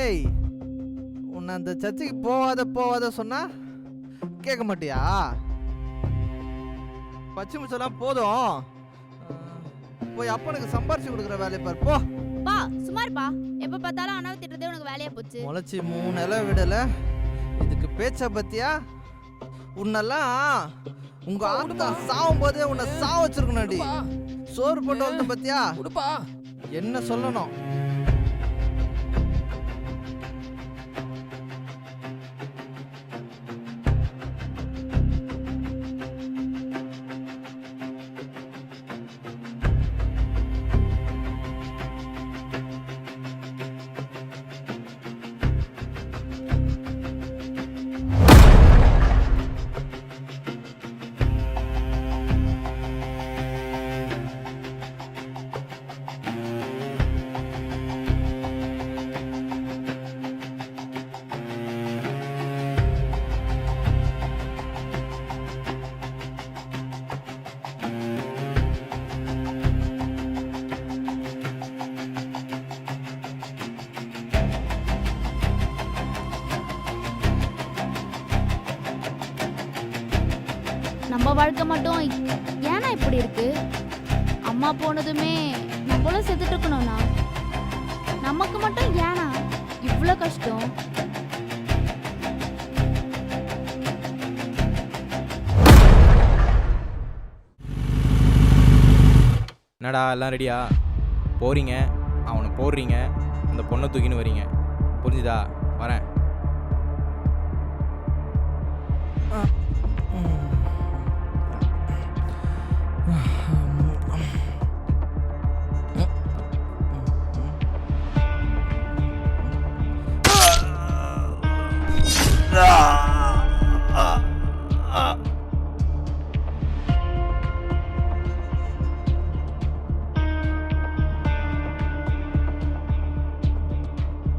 டேய், உன்னை அந்த சர்ச்சுக்கு போவாத சொன்னா கேட்க மாட்டியா? பச்சை மிச்சம்லாம் போதும், போய் அப்பனுக்கு சம்பாரிச்சு கொடுக்குற வேலையை பாரு போ. பா சுமார்ப்பா, எப்ப பார்த்தாலும் அனாவை திட்டுறதே உனக்கு வேலையா போச்சு. முளைச்சி 3 இலை விடல, இதுக்கு பேச்ச பத்தியா? உன்னெல்லாம் உங்க ஆத்தா சாவும் போதே உன்னை சாவ வச்சிருக்கணும்டி. சோறு போட்டு வந்து பத்தியா? என்ன சொல்லணும்? நம்ம வாழ்க்கை மட்டும் ஏன்னா இப்படி இருக்கு? அம்மா போனதுமே நம்மளும் செத்துட்டு இருக்கணும்னா நமக்கு மட்டும் ஏன்னா இவ்வளோ கஷ்டம்? என்னடா எல்லாம் ரெடியா? போறீங்க, அவனை போடுறீங்க, அந்த பொண்ணை தூக்கின்னு வரீங்க. புரிஞ்சுதா? வரேன்.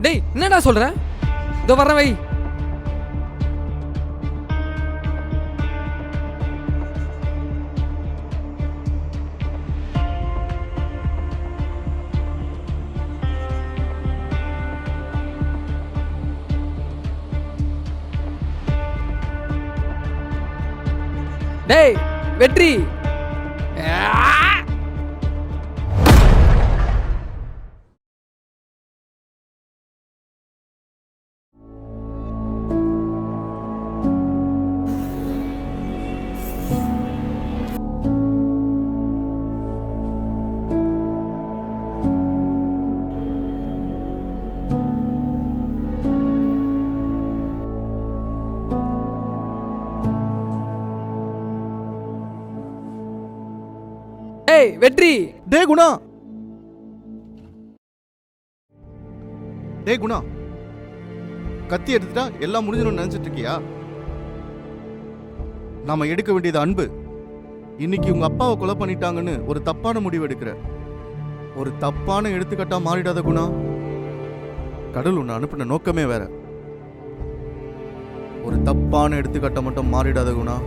டேய், என்னடா சொல்ற? இதோ வர்றேன் வை. டேய் வெற்றி, வெற்றி. டே குணா, டே குணா, கத்தி எடுத்துட்டா எல்லாம் முடிஞ்சிடும் நினைச்சிட்டு இருக்கியா? நாம எடுக்க வேண்டியது அன்பு. இன்னைக்கு உங்க அப்பாவை கொலை பண்ணிட்டாங்கன்னு ஒரு தப்பான முடிவு எடுக்கிற. ஒரு தப்பான எடுத்துக்காட்டா மாறிடாத குணா. கடவுள் உன்னை அனுப்பின நோக்கமே வேற. ஒரு தப்பான எடுத்துக்காட்டா மட்டும் மாறிடாத குணா.